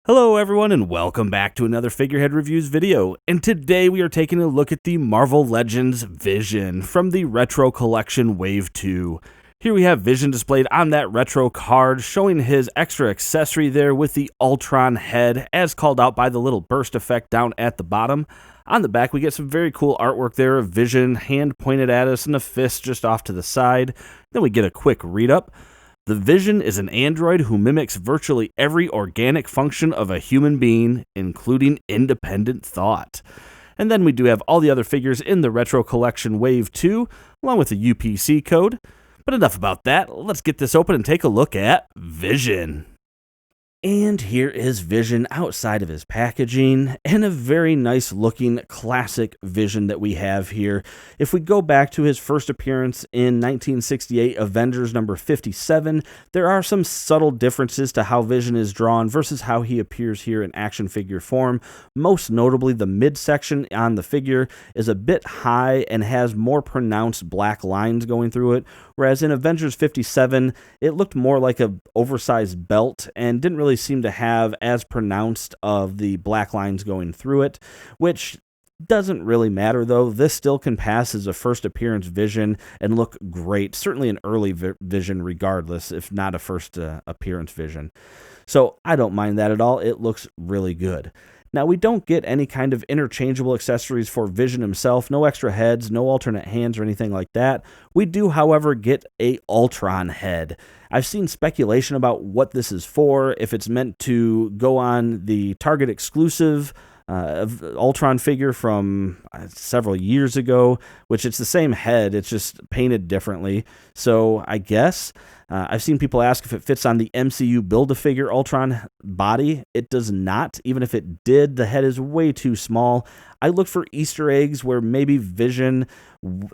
Hello everyone and welcome back to another Figurehead Reviews video, and today we are taking a look at the Marvel Legends Vision from the Retro Collection Wave 2. Here we have Vision displayed on that retro card, showing his extra accessory there with the Ultron head, as called out by the little burst effect down at the bottom. On the back we get some very cool artwork there of Vision, hand pointed at us and a fist just off to the side. Then we get a quick read-up. The Vision is an android who mimics virtually every organic function of a human being, including independent thought. And then we do have all the other figures in the Retro Collection Wave 2, along with the UPC code. But enough about that, let's get this open and take a look at Vision. And here is Vision outside of his packaging, and a very nice looking classic Vision that we have here. If we go back to his first appearance in 1968 Avengers number 57, there are some subtle differences to how Vision is drawn versus how he appears here in action figure form. Most notably, the midsection on the figure is a bit high and has more pronounced black lines going through it, whereas in Avengers 57, it looked more like an oversized belt and didn't really seem to have as pronounced of the black lines going through it, which doesn't really matter though. This still can pass as a first appearance Vision and look great, certainly an early Vision regardless, if not a first appearance Vision. So I don't mind that at all. It looks really good. Now, we don't get any kind of interchangeable accessories for Vision himself, no extra heads, no alternate hands or anything like that. We do, however, get a Ultron head. I've seen speculation about what this is for, if it's meant to go on the Target exclusive Ultron figure from several years ago, which it's the same head, it's just painted differently. So I guess I've seen people ask if it fits on the MCU Build-A-Figure Ultron body. It does not. Even if it did, the head is way too small. I looked for Easter eggs where maybe Vision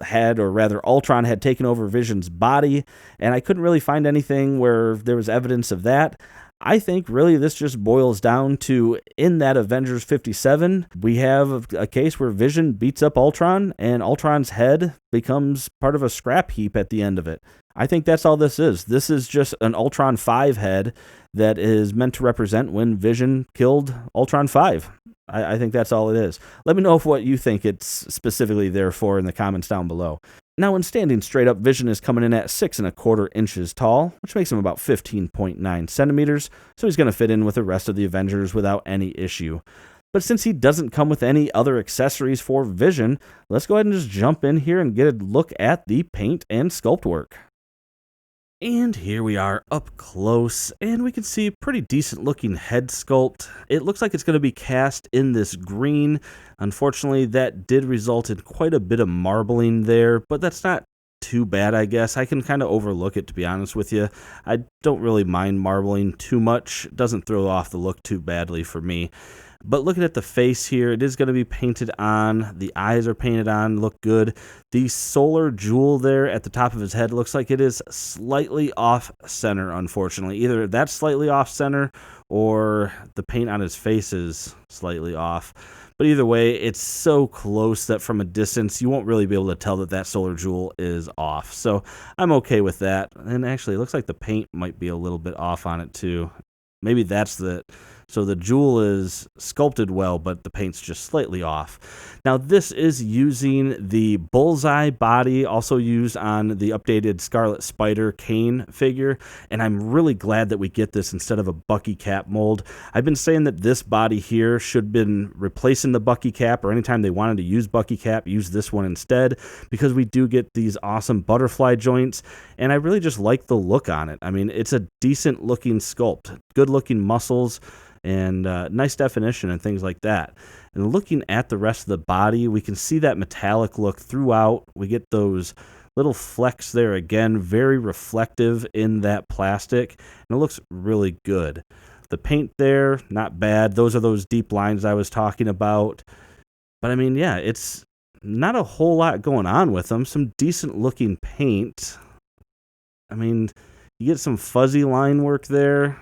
had, or rather Ultron had taken over Vision's body, and I couldn't really find anything where there was evidence of that. I think really this just boils down to, in that Avengers 57, we have a case where Vision beats up Ultron, and Ultron's head becomes part of a scrap heap at the end of it. I think that's all this is. This is just an Ultron 5 head that is meant to represent when Vision killed Ultron 5. I think that's all it is. Let me know what you think it's specifically there for in the comments down below. Now, when standing straight up, Vision is coming in at 6 1/4 inches tall, which makes him about 15.9 centimeters, so he's going to fit in with the rest of the Avengers without any issue. But since he doesn't come with any other accessories for Vision, let's go ahead and just jump in here and get a look at the paint and sculpt work. And here we are up close, and we can see a pretty decent looking head sculpt. It looks like it's going to be cast in this green. Unfortunately, that did result in quite a bit of marbling there, but that's not too bad, I guess. I can kind of overlook it, to be honest with you. I don't really mind marbling too much. It doesn't throw off the look too badly for me. But looking at the face here, it is going to be painted on. The eyes are painted on, look good. The solar jewel there at the top of his head looks like it is slightly off center, unfortunately. Either that's slightly off center or the paint on his face is slightly off. But either way, it's so close that from a distance, you won't really be able to tell that that solar jewel is off. So I'm okay with that. And actually, it looks like the paint might be a little bit off on it too. Maybe that's the... So the jewel is sculpted well, but the paint's just slightly off. Now this is using the bullseye body, also used on the updated Scarlet Spider Kane figure, and I'm really glad that we get this instead of a Bucky cap mold. I've been saying that this body here should have been replacing the Bucky cap, or anytime they wanted to use Bucky cap, use this one instead, because we do get these awesome butterfly joints, and I really just like the look on it. I mean, it's a decent looking sculpt, good looking muscles, and nice definition and things like that. And looking at the rest of the body, we can see that metallic look throughout. We get those little flecks there again, very reflective in that plastic, and it looks really good. The paint there, not bad. Those are those deep lines I was talking about. But I mean, yeah, it's not a whole lot going on with them. Some decent looking paint. I mean, you get some fuzzy line work there.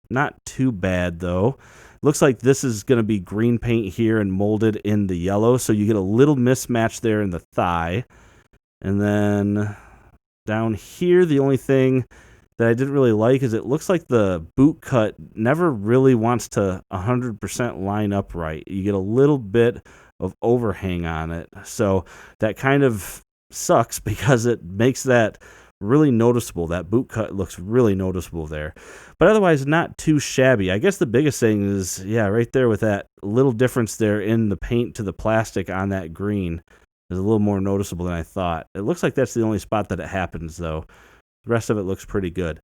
Not too bad, though. Looks like this is going to be green paint here and molded in the yellow, so you get a little mismatch there in the thigh. And then down here, the only thing that I didn't really like is it looks like the boot cut never really wants to 100% line up right. You get a little bit of overhang on it. So that kind of sucks because it makes that really noticeable. That boot cut looks really noticeable there. But otherwise, not too shabby. I guess the biggest thing is, yeah, right there with that little difference there in the paint to the plastic on that green is a little more noticeable than I thought. It looks like that's the only spot that it happens, though. The rest of it looks pretty good.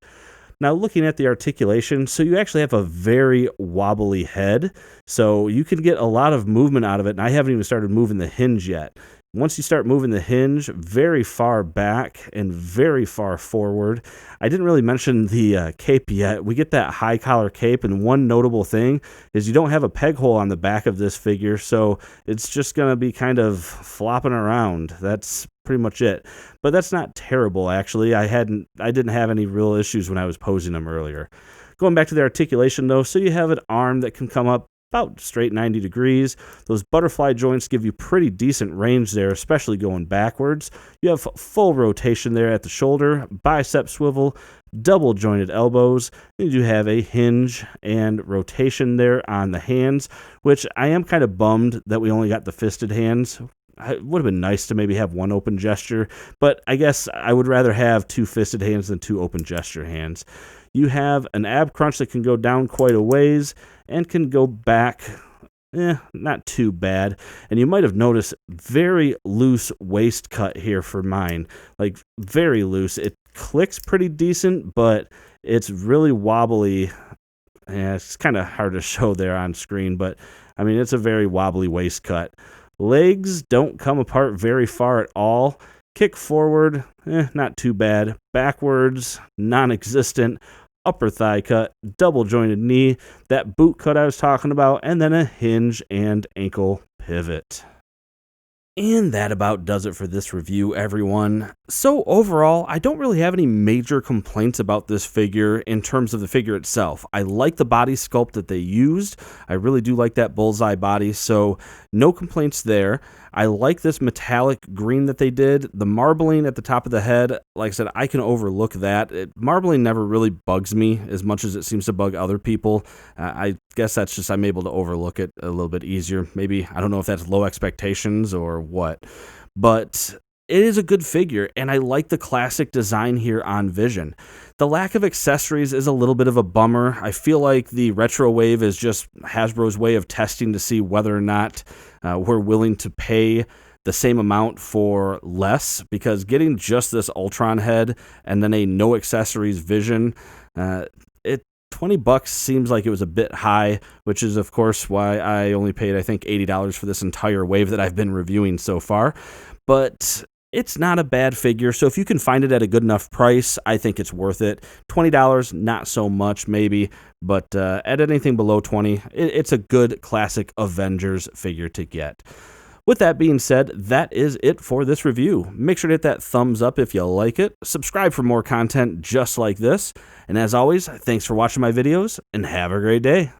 Now, looking at the articulation, so you actually have a very wobbly head, so you can get a lot of movement out of it, and I haven't even started moving the hinge yet. Once you start moving the hinge very far back and very far forward, I didn't really mention the cape yet. We get that high collar cape, and one notable thing is you don't have a peg hole on the back of this figure, so it's just going to be kind of flopping around. That's pretty much it. But that's not terrible, actually. I didn't have any real issues when I was posing them earlier. Going back to the articulation, though, so you have an arm that can come up about straight 90 degrees. Those butterfly joints give you pretty decent range there, especially going backwards. You have full rotation there at the shoulder, bicep swivel, double jointed elbows. You do have a hinge and rotation there on the hands, which I am kind of bummed that we only got the fisted hands. It would have been nice to maybe have one open gesture, but I guess I would rather have two fisted hands than two open gesture hands. You have an ab crunch that can go down quite a ways and can go back, not too bad. And you might have noticed very loose waist cut here for mine, like very loose. It clicks pretty decent, but it's really wobbly. Yeah, it's kind of hard to show there on screen, but I mean, it's a very wobbly waist cut. Legs don't come apart very far at all. Kick forward, not too bad. Backwards, non-existent. Upper thigh cut, double jointed knee, that boot cut I was talking about, and then a hinge and ankle pivot. And that about does it for this review, everyone. So overall, I don't really have any major complaints about this figure in terms of the figure itself. I like the body sculpt that they used. I really do like that bullseye body, so no complaints there. I like this metallic green that they did. The marbling at the top of the head, like I said, I can overlook that. Marbling never really bugs me as much as it seems to bug other people. I guess that's just I'm able to overlook it a little bit easier. Maybe, I don't know if that's low expectations or what. But it is a good figure, and I like the classic design here on Vision. The lack of accessories is a little bit of a bummer. I feel like the retro wave is just Hasbro's way of testing to see whether or not we're willing to pay the same amount for less, because getting just this Ultron head and then a no accessories Vision, $20 seems like it was a bit high, which is of course why I only paid, I think, $80 for this entire wave that I've been reviewing so far. But it's not a bad figure, so if you can find it at a good enough price, I think it's worth it. $20, not so much maybe, but at anything below $20, it's a good classic Avengers figure to get. With that being said, that is it for this review. Make sure to hit that thumbs up if you like it. Subscribe for more content just like this. And as always, thanks for watching my videos, and have a great day.